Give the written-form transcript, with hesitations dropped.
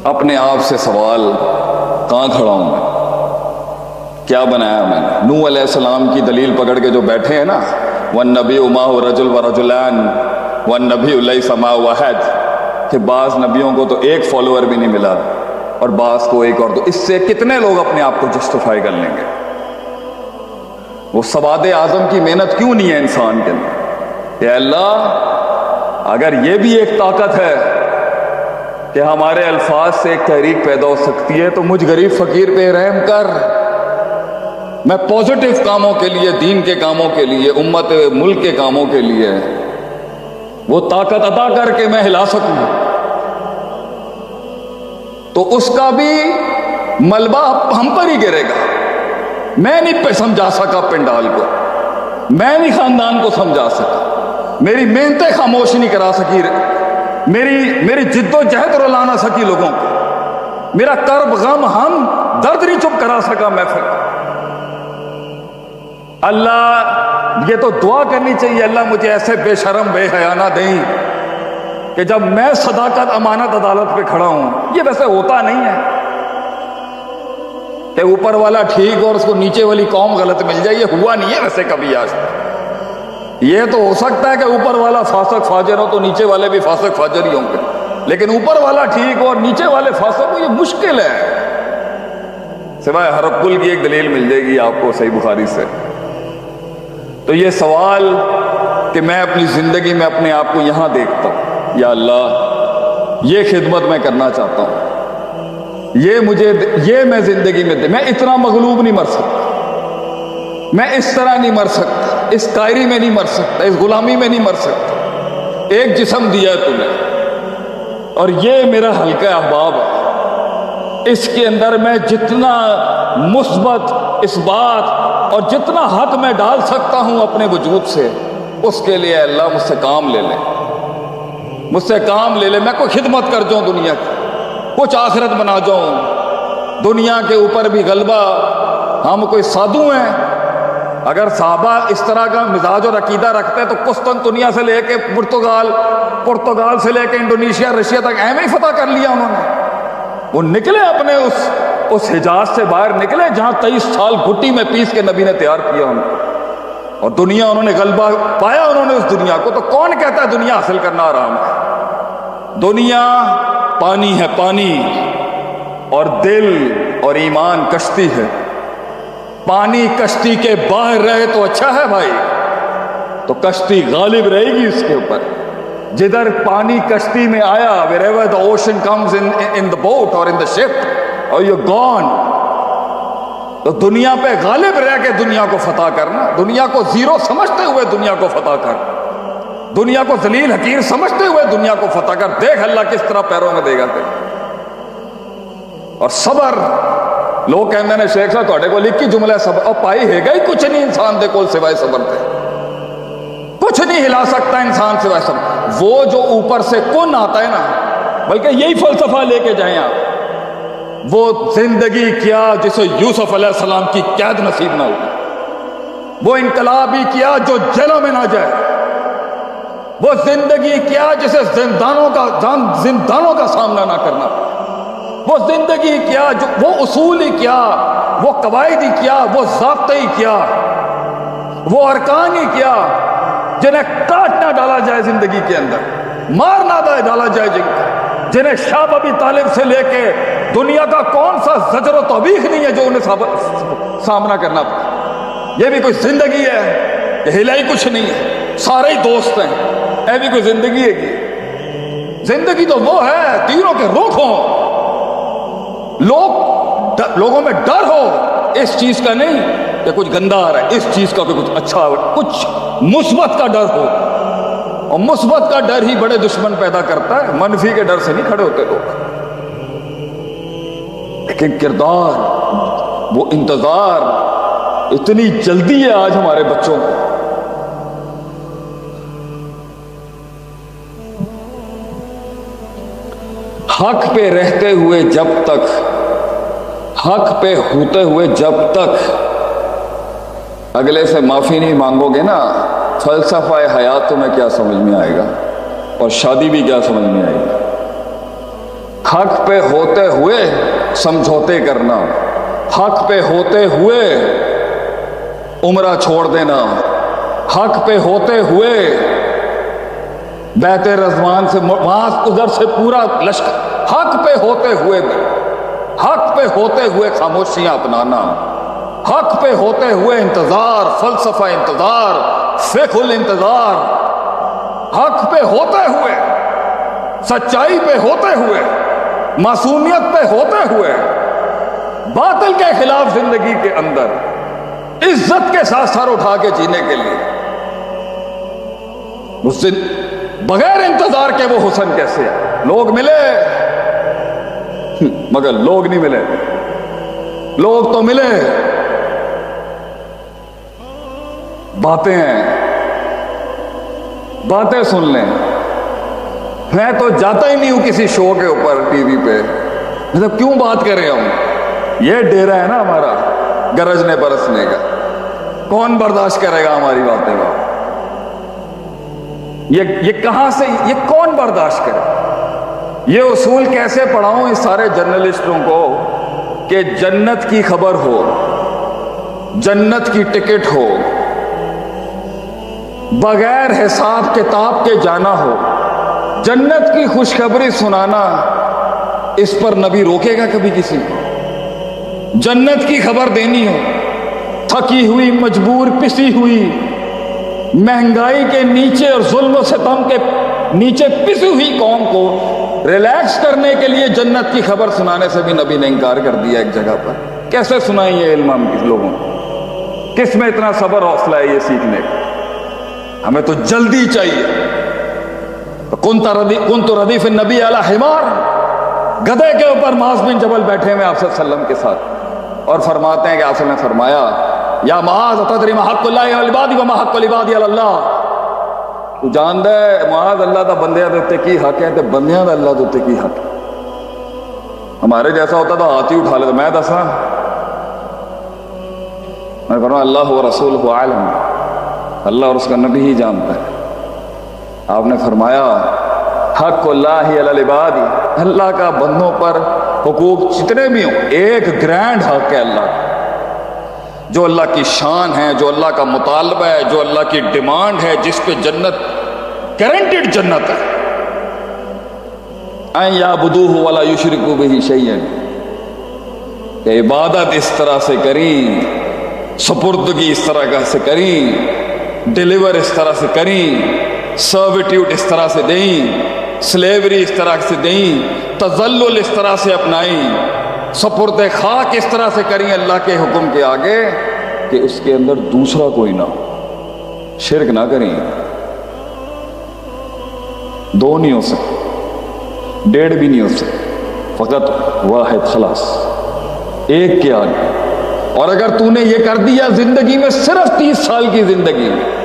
اپنے آپ سے سوال، کہاں کھڑا ہوں میں؟ کیا بنایا میں نے؟ نوح علیہ السلام کی دلیل پکڑ کے جو بیٹھے ہیں نا، وَالنَّبِيُّ مَعَهُ رَجُلٌ وَرَجُلَانِ وَالنَّبِيُّ لَيْسَ مَعَهُ وَاحِدٌ، کہ بعض نبیوں کو تو ایک فالوور بھی نہیں ملا اور بعض کو ایک اور دو. اس سے کتنے لوگ اپنے آپ کو جسٹیفائی کر لیں گے؟ وہ سواد اعظم کی محنت کیوں نہیں ہے انسان کے اندر؟ کہ اللہ اگر یہ بھی ایک طاقت ہے کہ ہمارے الفاظ سے ایک تحریک پیدا ہو سکتی ہے تو مجھ غریب فقیر پہ رحم کر. میں پازیٹیو کاموں کے لیے، دین کے کاموں کے لیے، امت ملک کے کاموں کے لیے وہ طاقت عطا کر کے میں ہلا سکوں. تو اس کا بھی ملبہ ہم پر ہی گرے گا. میں نہیں سمجھا سکا پنڈال کو، میں نہیں خاندان کو سمجھا سکا، میری محنتیں خاموش نہیں کرا سکی، میری جد و جہد رلا نہ سکی لوگوں کو، میرا کرب غم ہم درد نہیں چپ کرا سکا محفل. اللہ یہ تو دعا کرنی چاہیے، اللہ مجھے ایسے بے شرم بے حیا نہ دیں کہ جب میں صداقت امانت عدالت پہ کھڑا ہوں. یہ ویسے ہوتا نہیں ہے کہ اوپر والا ٹھیک اور اس کو نیچے والی قوم غلط مل جائے. یہ ہوا نہیں ہے ویسے کبھی آج تک. یہ تو ہو سکتا ہے کہ اوپر والا فاسق فاجر ہو تو نیچے والے بھی فاسق فاجر ہی ہوں گے، لیکن اوپر والا ٹھیک ہو اور نیچے والے فاسق ہو، یہ مشکل ہے. سوائے ہرقل کی ایک دلیل مل جائے گی آپ کو صحیح بخاری سے. تو یہ سوال کہ میں اپنی زندگی میں اپنے آپ کو یہاں دیکھتا ہوں، یا اللہ یہ خدمت میں کرنا چاہتا ہوں، یہ میں زندگی میں اتنا مغلوب نہیں مر سکتا، میں اس طرح نہیں مر سکتا، اس قائری میں نہیں مر سکتا، اس غلامی میں نہیں مر سکتا. ایک جسم دیا ہے تمہیں اور یہ میرا حلقہ احباب ہے. اس کے اندر میں جتنا مثبت اس بات اور جتنا حق میں ڈال سکتا ہوں اپنے وجود سے، اس کے لیے اللہ مجھ سے کام لے لے، مجھ سے کام لے لے. میں کوئی خدمت کر جاؤں دنیا کی، کچھ آخرت بنا جاؤں. دنیا کے اوپر بھی غلبہ. ہم کوئی سادھو ہیں؟ اگر صحابہ اس طرح کا مزاج اور عقیدہ رکھتے تو قسطنطنیہ سے لے کے پرتگال سے لے کے انڈونیشیا رشیا تک ایم ہی فتح کر لیا انہوں نے. وہ نکلے اپنے اس حجاز سے باہر نکلے جہاں 23 سال گھٹی میں پیس کے نبی نے تیار کیا انہوں نے، اور دنیا انہوں نے غلبہ پایا انہوں نے اس دنیا کو. تو کون کہتا ہے دنیا حاصل کرنا آرام ہے؟ دنیا پانی ہے، پانی، اور دل اور ایمان کشتی ہے. پانی کشتی کے باہر رہے تو اچھا ہے بھائی، تو کشتی غالب رہے گی اس کے اوپر. جدھر پانی کشتی میں آیا، wherever the ocean comes in the boat or in the ship or you're gone، تو دنیا پہ غالب رہ کے دنیا کو فتح کرنا. دنیا کو زیرو سمجھتے ہوئے دنیا کو فتح کر، دنیا کو ذلیل حقیر سمجھتے ہوئے دنیا کو فتح کر. دیکھ اللہ کس طرح پیروں میں دے گا تیرے. اور صبر، لوگ کہتے ہیں شیخ صاحب تھوڑے کو لکھی جملہ صبر، اور پائی ہے گا ہی کچھ نہیں انسان دے کول سوائے صبر تے. کچھ نہیں ہلا سکتا انسان سوائے صبر. وہ جو اوپر سے کن آتا ہے نا، بلکہ یہی فلسفہ لے کے جائیں آپ. وہ زندگی کیا جسے یوسف علیہ السلام کی قید نصیب نہ ہو، وہ انقلاب ہی کیا جو جیلوں میں نہ جائے، وہ زندگی کیا جسے زندانوں کا سامنا نہ کرنا، وہ زندگی کیا جو وہ اصول ہی کیا، وہ قواعد ہی کیا، وہ ضابطے ہی کیا، وہ ارکان ہی کیا جنہیں کاٹ نہ ڈالا جائے زندگی کے اندر، مار نہ ڈالا جائے جنہیں شاہ ابی طالب سے لے کے دنیا کا کون سا زجر و توبیخ نہیں ہے جو انہیں سامنا کرنا پڑا. یہ بھی کوئی زندگی ہے؟ یہ ہلا ہی کچھ نہیں ہے، سارے ہی دوست ہیں. یہ بھی کوئی زندگی ہے کہ زندگی تو وہ ہے تیروں کے روک ہوں، لوگوں میں ڈر ہو اس چیز کا نہیں کہ کچھ گندا آ رہا ہے، اس چیز کا کہ کچھ اچھا ہو، کچھ مثبت کا ڈر ہو. اور مثبت کا ڈر ہی بڑے دشمن پیدا کرتا ہے، منفی کے ڈر سے نہیں کھڑے ہوتے لوگ. لیکن کردار، وہ انتظار، اتنی جلدی ہے آج ہمارے بچوں کو. حق پہ رہتے ہوئے جب تک، حق پہ ہوتے ہوئے جب تک اگلے سے معافی نہیں مانگو گے نا، فلسفہ حیات تمہیں کیا سمجھ میں آئے گا، اور شادی بھی کیا سمجھ میں آئے گی. حق پہ ہوتے ہوئے سمجھوتے کرنا، حق پہ ہوتے ہوئے عمرہ چھوڑ دینا، حق پہ ہوتے ہوئے بیت رضوان سے وہاں ادھر سے پورا لشکر، حق پہ ہوتے ہوئے بھی، حق پہ ہوتے ہوئے خاموشیاں اپنانا، حق پہ ہوتے ہوئے انتظار، فلسفہ انتظار، فقہ الانتظار، حق پہ ہوتے ہوئے، سچائی پہ ہوتے ہوئے، معصومیت پہ ہوتے ہوئے، باطل کے خلاف زندگی کے اندر عزت کے ساتھ سر اٹھا کے جینے کے لیے اس دن بغیر انتظار کے وہ حسن کیسے ہے؟ لوگ ملے مگر لوگ نہیں ملے، لوگ تو ملے، باتیں ہیں، باتیں سن لیں۔ میں تو جاتا ہی نہیں ہوں کسی شو کے اوپر ٹی وی پہ، مطلب کیوں بات کر رہے ہوں؟ یہ ڈیرا ہے نا ہمارا گرجنے برسنے کا، کون برداشت کرے گا ہماری باتیں؟ یہ کہاں سے، یہ کون برداشت کرے؟ یہ اصول کیسے پڑھاؤں اس سارے جرنلسٹوں کو کہ جنت کی خبر ہو، جنت کی ٹکٹ ہو، بغیر حساب کتاب کے جانا ہو، جنت کی خوشخبری سنانا، اس پر نبی روکے گا کبھی کسی کو؟ جنت کی خبر دینی ہو، تھکی ہوئی، مجبور، پسی ہوئی، مہنگائی کے نیچے اور ظلم و ستم کے نیچے پسی ہوئی قوم کو ریلیکس کرنے کے لیے جنت کی خبر سنانے سے بھی نبی نے انکار کر دیا ایک جگہ پر۔ کیسے سنائیں یہ علم ہم لوگوں کو؟ کس میں اتنا صبر حوصلہ ہے یہ سیکھنے کا؟ ہمیں تو جلدی چاہیے۔ کنت ردیف النبی علی حمار، گدھے کے اوپر معاذ بن جبل بیٹھے ہوئے آپ صلی اللہ علیہ وسلم کے ساتھ، اور فرماتے ہیں کہ آپ صلی اللہ علیہ وسلم نے فرمایا یا معاذ اتدری ما حق اللہ علی العباد و ما حق العباد علی اللہ، تو جاندا ہے معاذ اللہ دا بندیاں دے اوتے کی حق ہے تے بندیاں دا اللہ دے اوتے کی حق ہے؟ ہمارے جیسا ہوتا تو ہاتھ ہی اٹھا لیتا، میں دساں؟ میں فرمایا اللہ و رسولہ عالم، اللہ اور اس کا نبی ہی جانتا ہے۔ آپ نے فرمایا حق اللہ علی العباد، اللہ کا بندوں پر حقوق جتنے بھی ہوں، ایک گرینڈ حق ہے اللہ کا، جو اللہ کی شان ہے، جو اللہ کا مطالبہ ہے، جو اللہ کی ڈیمانڈ ہے، جس پہ جنت گارنٹیڈ جنت ہے، ان یعبدوہ ولا یشرکوا بہ شیئا، کہ عبادت اس طرح سے کریں، سپردگی اس طرح سے کریں، ڈیلیور اس طرح سے کریں، سرویٹیوڈ اس طرح سے دیں، سلیوری اس طرح سے دیں، تذلل اس طرح سے اپنائیں، سپرد خاک اس طرح سے کریں اللہ کے حکم کے آگے کہ اس کے اندر دوسرا کوئی نہ ہو، شرک نہ کریں۔ دو نہیں ہو سکتے، ڈیڑھ بھی نہیں ہو سکتے، فقط واحد، خلاص ایک کے آگے۔ اور اگر تو نے یہ کر دیا زندگی میں، صرف 30 سال کی زندگی میں،